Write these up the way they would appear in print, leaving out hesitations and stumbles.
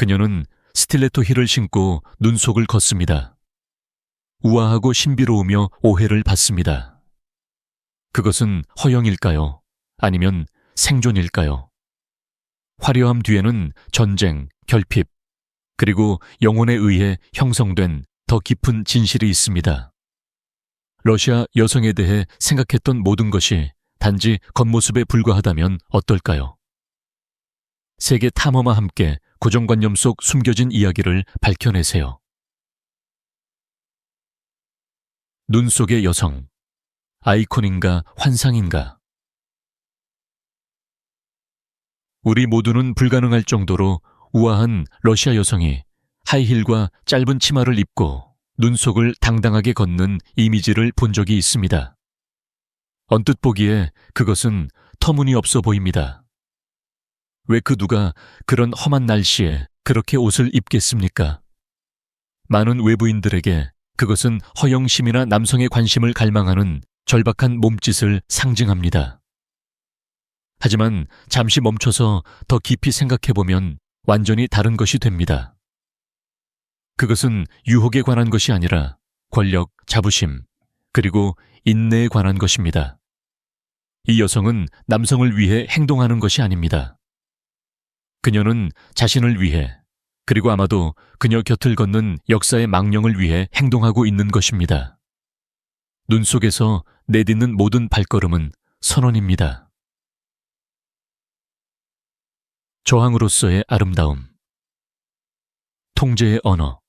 그녀는 스틸레토 힐을 신고 눈속을 걷습니다. 우아하고 신비로우며 오해를 받습니다. 그것은 허영일까요? 아니면 생존일까요? 화려함 뒤에는 전쟁, 결핍, 그리고 영혼에 의해 형성된 더 깊은 진실이 있습니다. 러시아 여성에 대해 생각했던 모든 것이 단지 겉모습에 불과하다면 어떨까요? 세계 탐험과 함께 고정관념 속 숨겨진 이야기를 밝혀내세요. 눈 속의 여성, 아이콘인가 환상인가? 우리 모두는 불가능할 정도로 우아한 러시아 여성이 하이힐과 짧은 치마를 입고 눈 속을 당당하게 걷는 이미지를 본 적이 있습니다. 언뜻 보기에 그것은 터무니없어 보입니다. 왜 그 누가 그런 험한 날씨에 그렇게 옷을 입겠습니까? 많은 외부인들에게 그것은 허영심이나 남성의 관심을 갈망하는 절박한 몸짓을 상징합니다. 하지만 잠시 멈춰서 더 깊이 생각해보면 완전히 다른 것이 됩니다. 그것은 유혹에 관한 것이 아니라 권력, 자부심, 그리고 인내에 관한 것입니다. 이 여성은 남성을 위해 행동하는 것이 아닙니다. 그녀는 자신을 위해, 그리고 아마도 그녀 곁을 걷는 역사의 망령을 위해 행동하고 있는 것입니다. 눈 속에서 내딛는 모든 발걸음은 선언입니다. 저항으로서의 아름다움. 통제의 언어.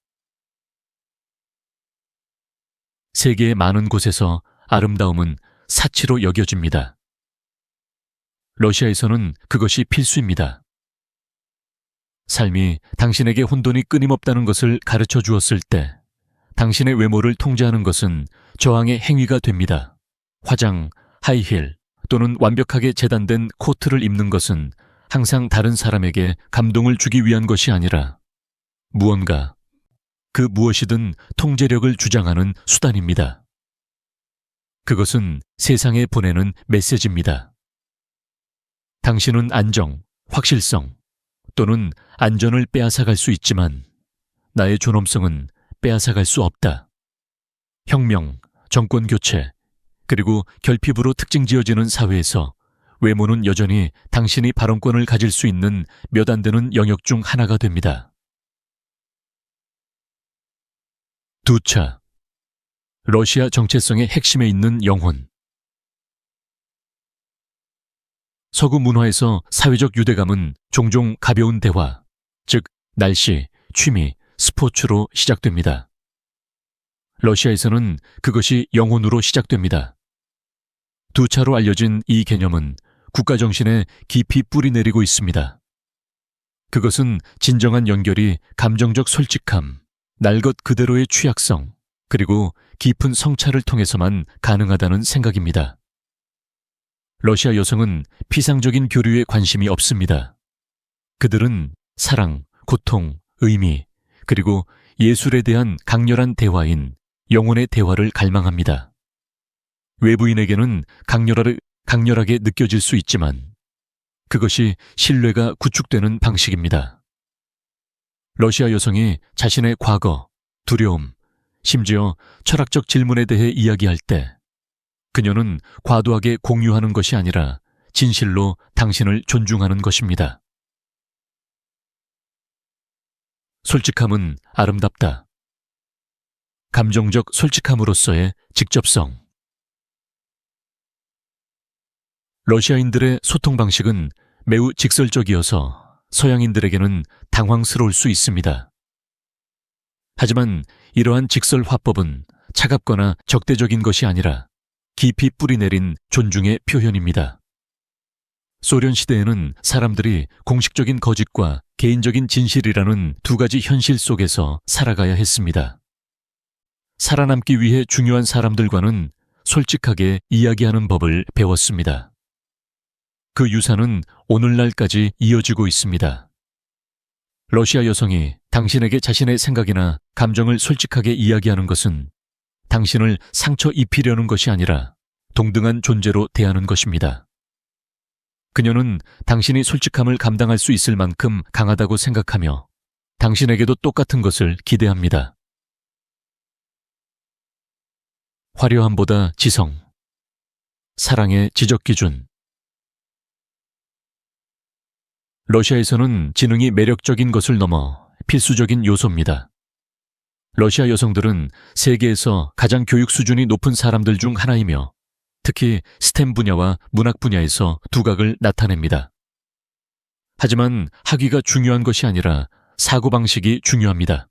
세계의 많은 곳에서 아름다움은 사치로 여겨집니다. 러시아에서는 그것이 필수입니다. 삶이 당신에게 혼돈이 끊임없다는 것을 가르쳐 주었을 때 당신의 외모를 통제하는 것은 저항의 행위가 됩니다. 화장, 하이힐 또는 완벽하게 재단된 코트를 입는 것은 항상 다른 사람에게 감동을 주기 위한 것이 아니라 무언가, 그 무엇이든 통제력을 주장하는 수단입니다. 그것은 세상에 보내는 메시지입니다. 당신은 안정, 확실성 또는 안전을 빼앗아갈 수 있지만 나의 존엄성은 빼앗아갈 수 없다. 혁명, 정권 교체, 그리고 결핍으로 특징 지어지는 사회에서 외모는 여전히 당신이 발언권을 가질 수 있는 몇 안 되는 영역 중 하나가 됩니다. 두차, 러시아 정체성의 핵심에 있는 영혼. 서구 문화에서 사회적 유대감은 종종 가벼운 대화, 즉 날씨, 취미, 스포츠로 시작됩니다. 러시아에서는 그것이 영혼으로 시작됩니다. 두차로 알려진 이 개념은 국가 정신에 깊이 뿌리내리고 있습니다. 그것은 진정한 연결이 감정적 솔직함, 날 것 그대로의 취약성, 그리고 깊은 성찰을 통해서만 가능하다는 생각입니다. 러시아 여성은 피상적인 교류에 관심이 없습니다. 그들은 사랑, 고통, 의미, 그리고 예술에 대한 강렬한 대화인 영혼의 대화를 갈망합니다. 외부인에게는 강렬하게 느껴질 수 있지만 그것이 신뢰가 구축되는 방식입니다. 러시아 여성이 자신의 과거, 두려움, 심지어 철학적 질문에 대해 이야기할 때 그녀는 과도하게 공유하는 것이 아니라 진실로 당신을 존중하는 것입니다. 솔직함은 아름답다. 감정적 솔직함으로서의 직접성. 러시아인들의 소통 방식은 매우 직설적이어서 서양인들에게는 당황스러울 수 있습니다. 하지만 이러한 직설 화법은 차갑거나 적대적인 것이 아니라 깊이 뿌리내린 존중의 표현입니다. 소련 시대에는 사람들이 공식적인 거짓과 개인적인 진실이라는 두 가지 현실 속에서 살아가야 했습니다. 살아남기 위해 중요한 사람들과는 솔직하게 이야기하는 법을 배웠습니다. 그 유산은 오늘날까지 이어지고 있습니다. 러시아 여성이 당신에게 자신의 생각이나 감정을 솔직하게 이야기하는 것은 당신을 상처 입히려는 것이 아니라 동등한 존재로 대하는 것입니다. 그녀는 당신이 솔직함을 감당할 수 있을 만큼 강하다고 생각하며 당신에게도 똑같은 것을 기대합니다. 화려함보다 지성. 사랑의 지적 기준. 러시아에서는 지능이 매력적인 것을 넘어 필수적인 요소입니다. 러시아 여성들은 세계에서 가장 교육 수준이 높은 사람들 중 하나이며 특히 스템 분야와 문학 분야에서 두각을 나타냅니다. 하지만 학위가 중요한 것이 아니라 사고방식이 중요합니다.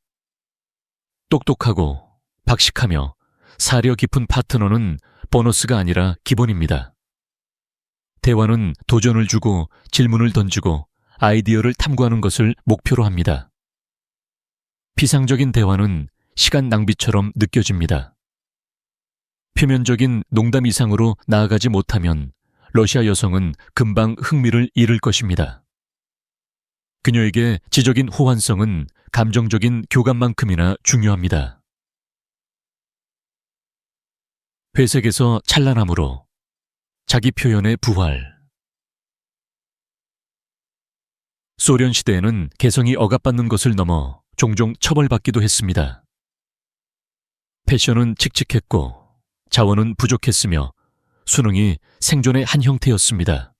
똑똑하고 박식하며 사려 깊은 파트너는 보너스가 아니라 기본입니다. 대화는 도전을 주고 질문을 던지고 아이디어를 탐구하는 것을 목표로 합니다. 피상적인 대화는 시간 낭비처럼 느껴집니다. 표면적인 농담 이상으로 나아가지 못하면 러시아 여성은 금방 흥미를 잃을 것입니다. 그녀에게 지적인 호환성은 감정적인 교감만큼이나 중요합니다. 회색에서 찬란함으로 자기 표현의 부활. 소련 시대에는 개성이 억압받는 것을 넘어 종종 처벌받기도 했습니다. 패션은 칙칙했고 자원은 부족했으며 수능이 생존의 한 형태였습니다.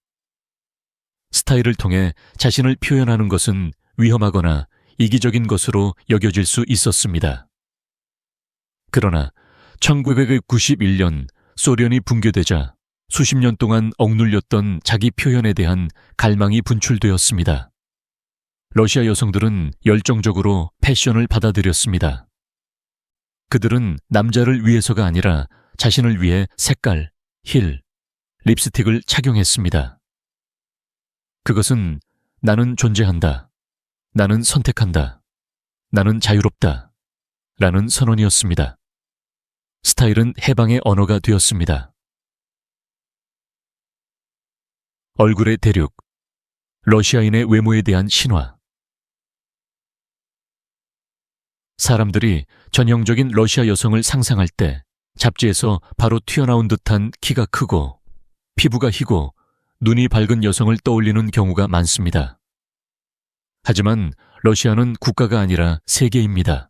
스타일을 통해 자신을 표현하는 것은 위험하거나 이기적인 것으로 여겨질 수 있었습니다. 그러나 1991년 소련이 붕괴되자 수십 년 동안 억눌렸던 자기 표현에 대한 갈망이 분출되었습니다. 러시아 여성들은 열정적으로 패션을 받아들였습니다. 그들은 남자를 위해서가 아니라 자신을 위해 색깔, 힐, 립스틱을 착용했습니다. 그것은 나는 존재한다, 나는 선택한다, 나는 자유롭다 라는 선언이었습니다. 스타일은 해방의 언어가 되었습니다. 얼굴의 대륙, 러시아인의 외모에 대한 신화. 사람들이 전형적인 러시아 여성을 상상할 때 잡지에서 바로 튀어나온 듯한 키가 크고 피부가 희고 눈이 밝은 여성을 떠올리는 경우가 많습니다. 하지만 러시아는 국가가 아니라 세계입니다.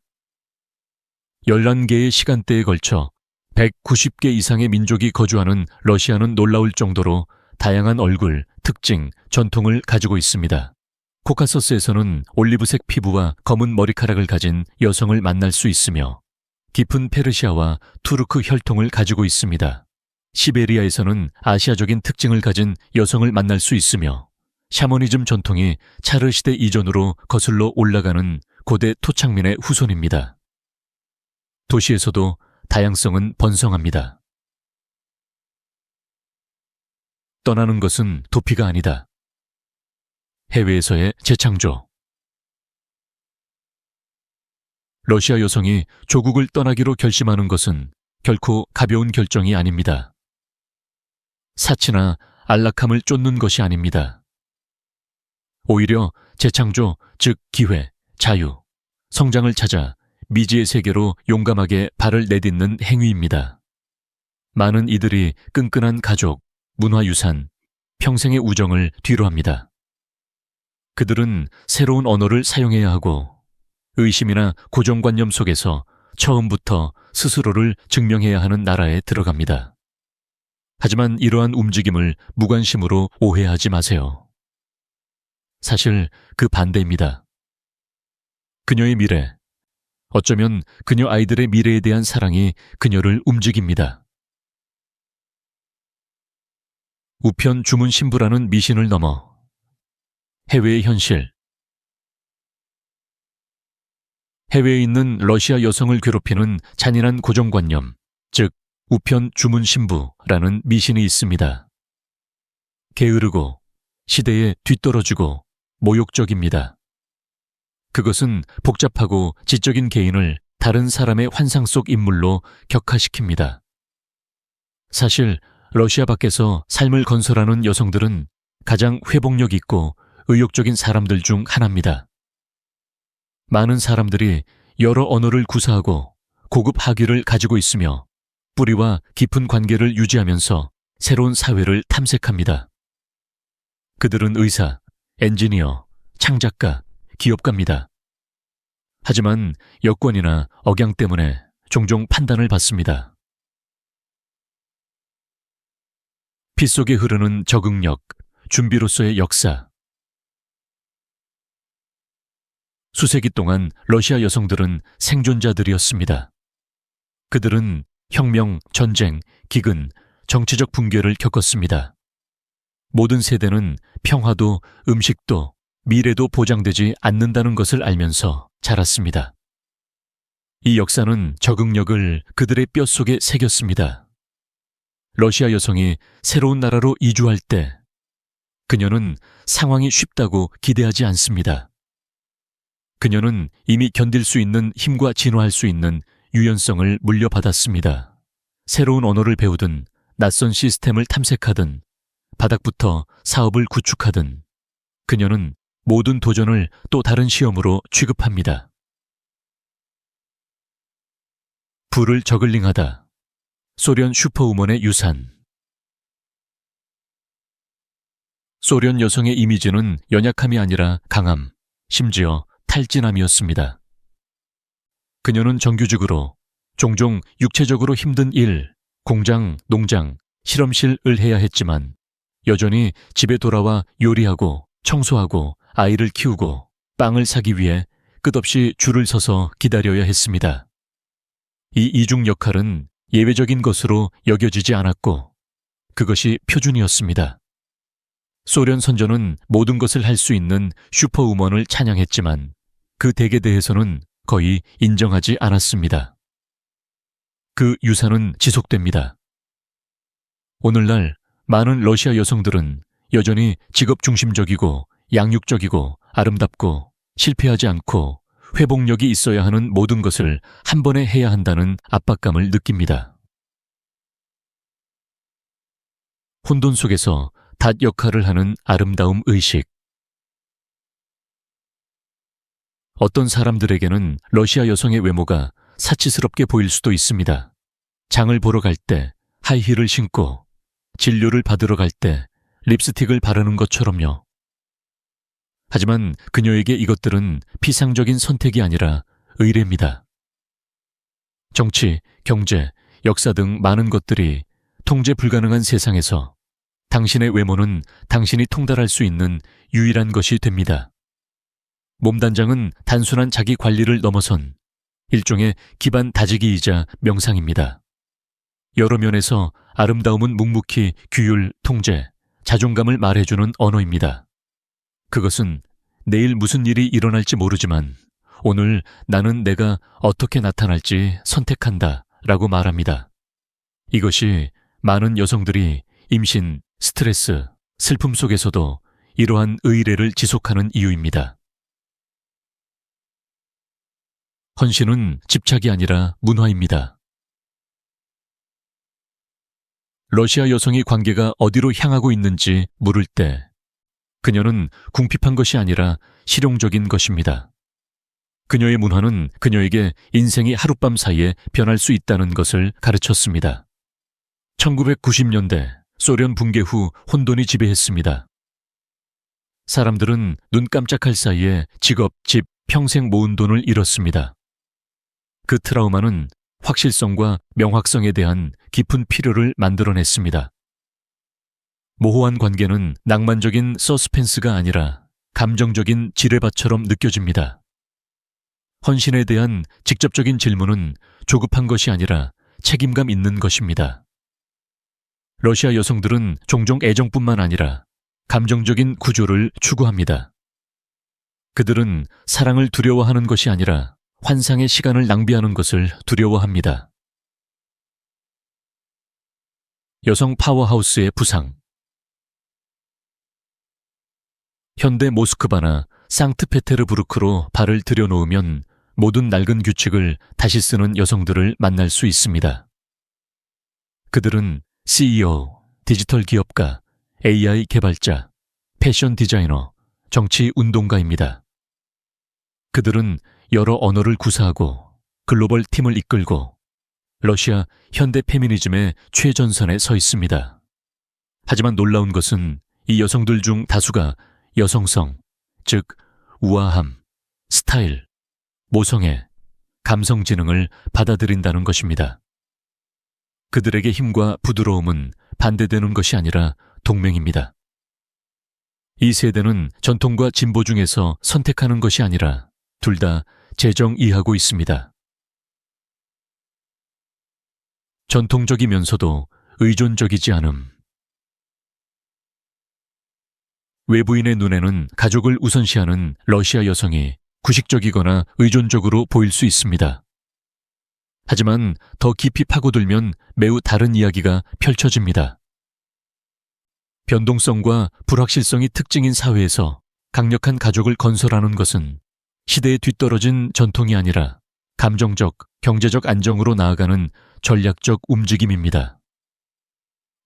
11개의 시간대에 걸쳐 190개 이상의 민족이 거주하는 러시아는 놀라울 정도로 다양한 얼굴, 특징, 전통을 가지고 있습니다. 코카서스에서는 올리브색 피부와 검은 머리카락을 가진 여성을 만날 수 있으며 깊은 페르시아와 투르크 혈통을 가지고 있습니다. 시베리아에서는 아시아적인 특징을 가진 여성을 만날 수 있으며 샤머니즘 전통이 차르 시대 이전으로 거슬러 올라가는 고대 토착민의 후손입니다. 도시에서도 다양성은 번성합니다. 떠나는 것은 도피가 아니다. 해외에서의 재창조. 러시아 여성이 조국을 떠나기로 결심하는 것은 결코 가벼운 결정이 아닙니다. 사치나 안락함을 쫓는 것이 아닙니다. 오히려 재창조, 즉 기회, 자유, 성장을 찾아 미지의 세계로 용감하게 발을 내딛는 행위입니다. 많은 이들이 끈끈한 가족, 문화유산, 평생의 우정을 뒤로합니다. 그들은 새로운 언어를 사용해야 하고 의심이나 고정관념 속에서 처음부터 스스로를 증명해야 하는 나라에 들어갑니다. 하지만 이러한 움직임을 무관심으로 오해하지 마세요. 사실 그 반대입니다. 그녀의 미래, 어쩌면 그녀 아이들의 미래에 대한 사랑이 그녀를 움직입니다. 우편 주문 신부라는 미신을 넘어 해외의 현실. 해외에 있는 러시아 여성을 괴롭히는 잔인한 고정관념, 즉 우편 주문 신부라는 미신이 있습니다. 게으르고 시대에 뒤떨어지고 모욕적입니다. 그것은 복잡하고 지적인 개인을 다른 사람의 환상 속 인물로 격화시킵니다. 사실 러시아 밖에서 삶을 건설하는 여성들은 가장 회복력 있고 의욕적인 사람들 중 하나입니다. 많은 사람들이 여러 언어를 구사하고 고급 학위를 가지고 있으며 뿌리와 깊은 관계를 유지하면서 새로운 사회를 탐색합니다. 그들은 의사, 엔지니어, 창작가, 기업가입니다. 하지만 여권이나 억양 때문에 종종 판단을 받습니다. 피 속에 흐르는 적응력, 준비로서의 역사. 수세기 동안 러시아 여성들은 생존자들이었습니다. 그들은 혁명, 전쟁, 기근, 정치적 붕괴를 겪었습니다. 모든 세대는 평화도, 음식도, 미래도 보장되지 않는다는 것을 알면서 자랐습니다. 이 역사는 적응력을 그들의 뼛속에 새겼습니다. 러시아 여성이 새로운 나라로 이주할 때 그녀는 상황이 쉽다고 기대하지 않습니다. 그녀는 이미 견딜 수 있는 힘과 진화할 수 있는 유연성을 물려받았습니다. 새로운 언어를 배우든 낯선 시스템을 탐색하든 바닥부터 사업을 구축하든 그녀는 모든 도전을 또 다른 시험으로 취급합니다. 불을 저글링하다. 소련 슈퍼우먼의 유산. 소련 여성의 이미지는 연약함이 아니라 강함, 심지어 탈진함이었습니다. 그녀는 정규직으로 종종 육체적으로 힘든 일, 공장, 농장, 실험실을 해야 했지만 여전히 집에 돌아와 요리하고 청소하고 아이를 키우고 빵을 사기 위해 끝없이 줄을 서서 기다려야 했습니다. 이 이중 역할은 예외적인 것으로 여겨지지 않았고 그것이 표준이었습니다. 소련 선조는 모든 것을 할 수 있는 슈퍼우먼을 찬양했지만 그 덱에 대해서는 거의 인정하지 않았습니다. 그 유산은 지속됩니다. 오늘날 많은 러시아 여성들은 여전히 직업 중심적이고 양육적이고 아름답고 실패하지 않고 회복력이 있어야 하는 모든 것을 한 번에 해야 한다는 압박감을 느낍니다. 혼돈 속에서 닷 역할을 하는 아름다움 의식. 어떤 사람들에게는 러시아 여성의 외모가 사치스럽게 보일 수도 있습니다. 장을 보러 갈 때 하이힐을 신고 진료를 받으러 갈 때 립스틱을 바르는 것처럼요. 하지만 그녀에게 이것들은 피상적인 선택이 아니라 의례입니다. 정치, 경제, 역사 등 많은 것들이 통제 불가능한 세상에서 당신의 외모는 당신이 통달할 수 있는 유일한 것이 됩니다. 몸단장은 단순한 자기 관리를 넘어선 일종의 기반 다지기이자 명상입니다. 여러 면에서 아름다움은 묵묵히 규율, 통제, 자존감을 말해주는 언어입니다. 그것은 내일 무슨 일이 일어날지 모르지만 오늘 나는 내가 어떻게 나타날지 선택한다 라고 말합니다. 이것이 많은 여성들이 임신, 스트레스, 슬픔 속에서도 이러한 의례를 지속하는 이유입니다. 헌신은 집착이 아니라 문화입니다. 러시아 여성이 관계가 어디로 향하고 있는지 물을 때 그녀는 궁핍한 것이 아니라 실용적인 것입니다. 그녀의 문화는 그녀에게 인생이 하룻밤 사이에 변할 수 있다는 것을 가르쳤습니다. 1990년대 소련 붕괴 후 혼돈이 지배했습니다. 사람들은 눈 깜짝할 사이에 직업, 집, 평생 모은 돈을 잃었습니다. 그 트라우마는 확실성과 명확성에 대한 깊은 필요를 만들어냈습니다. 모호한 관계는 낭만적인 서스펜스가 아니라 감정적인 지뢰밭처럼 느껴집니다. 헌신에 대한 직접적인 질문은 조급한 것이 아니라 책임감 있는 것입니다. 러시아 여성들은 종종 애정뿐만 아니라 감정적인 구조를 추구합니다. 그들은 사랑을 두려워하는 것이 아니라 환상의 시간을 낭비하는 것을 두려워합니다. 여성 파워하우스의 부상. 현대 모스크바나 상트페테르부르크로 발을 들여놓으면 모든 낡은 규칙을 다시 쓰는 여성들을 만날 수 있습니다. 그들은 CEO, 디지털 기업가, AI 개발자, 패션 디자이너, 정치 운동가입니다. 그들은 여러 언어를 구사하고 글로벌 팀을 이끌고 러시아 현대 페미니즘의 최전선에 서 있습니다. 하지만 놀라운 것은 이 여성들 중 다수가 여성성, 즉 우아함, 스타일, 모성애, 감성 지능을 받아들인다는 것입니다. 그들에게 힘과 부드러움은 반대되는 것이 아니라 동맹입니다. 이 세대는 전통과 진보 중에서 선택하는 것이 아니라 둘 다 재정의하고 있습니다. 전통적이면서도 의존적이지 않음. 외부인의 눈에는 가족을 우선시하는 러시아 여성이 구식적이거나 의존적으로 보일 수 있습니다. 하지만 더 깊이 파고들면 매우 다른 이야기가 펼쳐집니다. 변동성과 불확실성이 특징인 사회에서 강력한 가족을 건설하는 것은 시대에 뒤떨어진 전통이 아니라 감정적, 경제적 안정으로 나아가는 전략적 움직임입니다.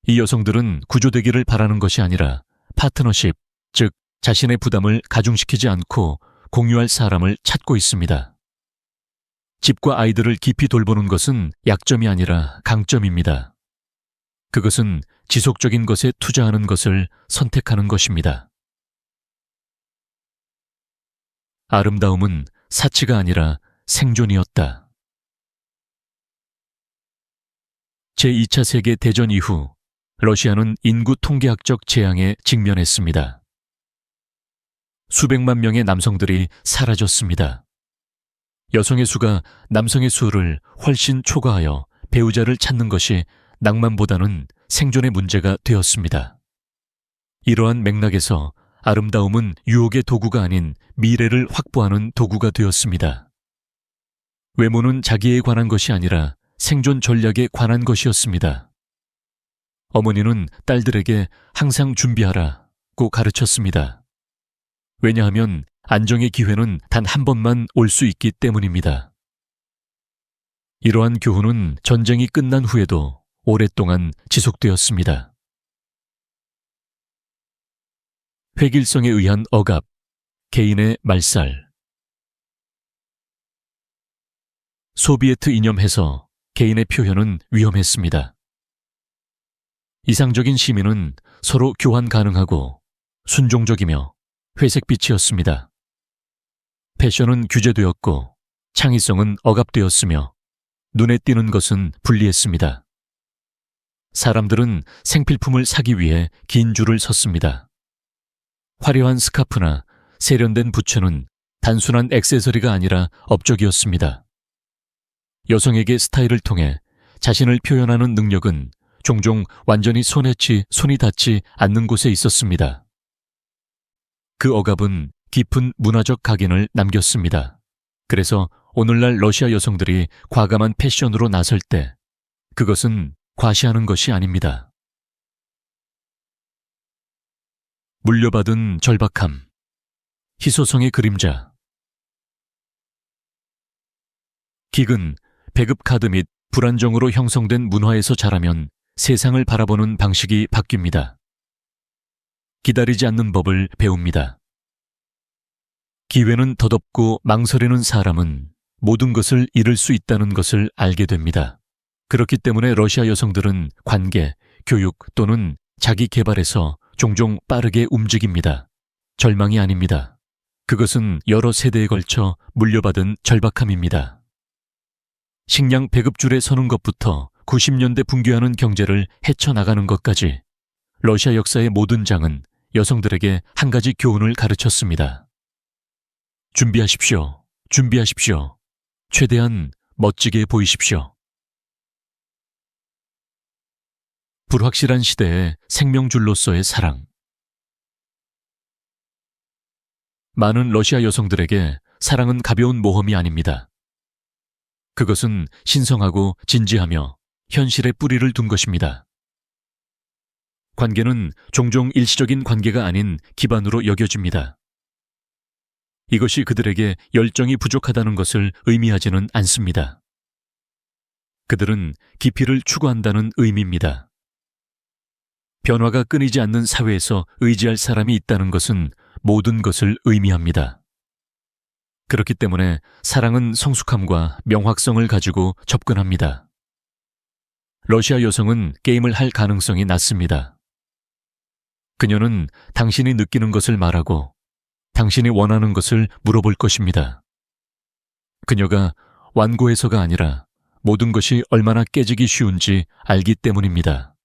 이 여성들은 구조되기를 바라는 것이 아니라 파트너십, 즉 자신의 부담을 가중시키지 않고 공유할 사람을 찾고 있습니다. 집과 아이들을 깊이 돌보는 것은 약점이 아니라 강점입니다. 그것은 지속적인 것에 투자하는 것을 선택하는 것입니다. 아름다움은 사치가 아니라 생존이었다. 제2차 세계 대전 이후 러시아는 인구 통계학적 재앙에 직면했습니다. 수백만 명의 남성들이 사라졌습니다. 여성의 수가 남성의 수를 훨씬 초과하여 배우자를 찾는 것이 낭만보다는 생존의 문제가 되었습니다. 이러한 맥락에서 아름다움은 유혹의 도구가 아닌 미래를 확보하는 도구가 되었습니다. 외모는 자기에 관한 것이 아니라 생존 전략에 관한 것이었습니다. 어머니는 딸들에게 항상 준비하라고 가르쳤습니다. 왜냐하면 안정의 기회는 단 한 번만 올 수 있기 때문입니다. 이러한 교훈은 전쟁이 끝난 후에도 오랫동안 지속되었습니다. 획일성에 의한 억압, 개인의 말살. 소비에트 이념에서 개인의 표현은 위험했습니다. 이상적인 시민은 서로 교환 가능하고 순종적이며 회색빛이었습니다. 패션은 규제되었고 창의성은 억압되었으며 눈에 띄는 것은 불리했습니다. 사람들은 생필품을 사기 위해 긴 줄을 섰습니다. 화려한 스카프나 세련된 부츠는 단순한 액세서리가 아니라 업적이었습니다. 여성에게 스타일을 통해 자신을 표현하는 능력은 종종 완전히 손이 닿지 않는 곳에 있었습니다. 그 억압은 깊은 문화적 각인을 남겼습니다. 그래서 오늘날 러시아 여성들이 과감한 패션으로 나설 때 그것은 과시하는 것이 아닙니다. 물려받은 절박함, 희소성의 그림자. 기근, 배급카드 및 불안정으로 형성된 문화에서 자라면 세상을 바라보는 방식이 바뀝니다. 기다리지 않는 법을 배웁니다. 기회는 덧없고 망설이는 사람은 모든 것을 잃을 수 있다는 것을 알게 됩니다. 그렇기 때문에 러시아 여성들은 관계, 교육 또는 자기 개발에서 종종 빠르게 움직입니다. 절망이 아닙니다. 그것은 여러 세대에 걸쳐 물려받은 절박함입니다. 식량 배급줄에 서는 것부터 90년대 붕괴하는 경제를 헤쳐나가는 것까지 러시아 역사의 모든 장은 여성들에게 한 가지 교훈을 가르쳤습니다. 준비하십시오. 준비하십시오. 최대한 멋지게 보이십시오. 불확실한 시대의 생명줄로서의 사랑. 많은 러시아 여성들에게 사랑은 가벼운 모험이 아닙니다. 그것은 신성하고 진지하며 현실에 뿌리를 둔 것입니다. 관계는 종종 일시적인 관계가 아닌 기반으로 여겨집니다. 이것이 그들에게 열정이 부족하다는 것을 의미하지는 않습니다. 그들은 깊이를 추구한다는 의미입니다. 변화가 끊이지 않는 사회에서 의지할 사람이 있다는 것은 모든 것을 의미합니다. 그렇기 때문에 사랑은 성숙함과 명확성을 가지고 접근합니다. 러시아 여성은 게임을 할 가능성이 낮습니다. 그녀는 당신이 느끼는 것을 말하고 당신이 원하는 것을 물어볼 것입니다. 그녀가 완고해서가 아니라 모든 것이 얼마나 깨지기 쉬운지 알기 때문입니다.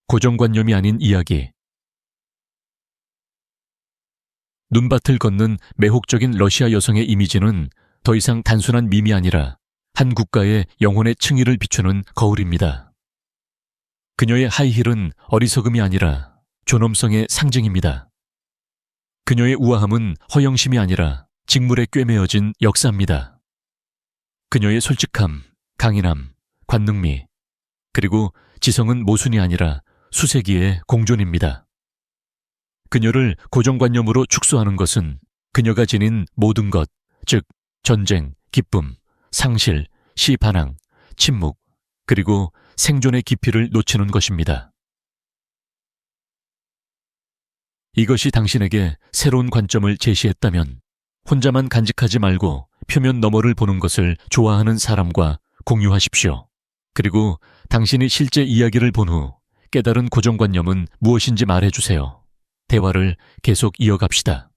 고정관념이 아닌 이야기. 눈밭을 걷는 매혹적인 러시아 여성의 이미지는 더 이상 단순한 밈이 아니라 한 국가의 영혼의 층위를 비추는 거울입니다. 그녀의 하이힐은 어리석음이 아니라 존엄성의 상징입니다. 그녀의 우아함은 허영심이 아니라 직물에 꿰매어진 역사입니다. 그녀의 솔직함, 강인함, 관능미, 그리고 지성은 모순이 아니라 수세기의 공존입니다. 그녀를 고정관념으로 축소하는 것은 그녀가 지닌 모든 것, 즉 전쟁, 기쁨, 상실, 시반항, 침묵, 그리고 생존의 깊이를 놓치는 것입니다. 이것이 당신에게 새로운 관점을 제시했다면 혼자만 간직하지 말고 표면 너머를 보는 것을 좋아하는 사람과 공유하십시오. 그리고 당신이 실제 이야기를 본 후 깨달은 고정관념은 무엇인지 말해주세요. 대화를 계속 이어갑시다.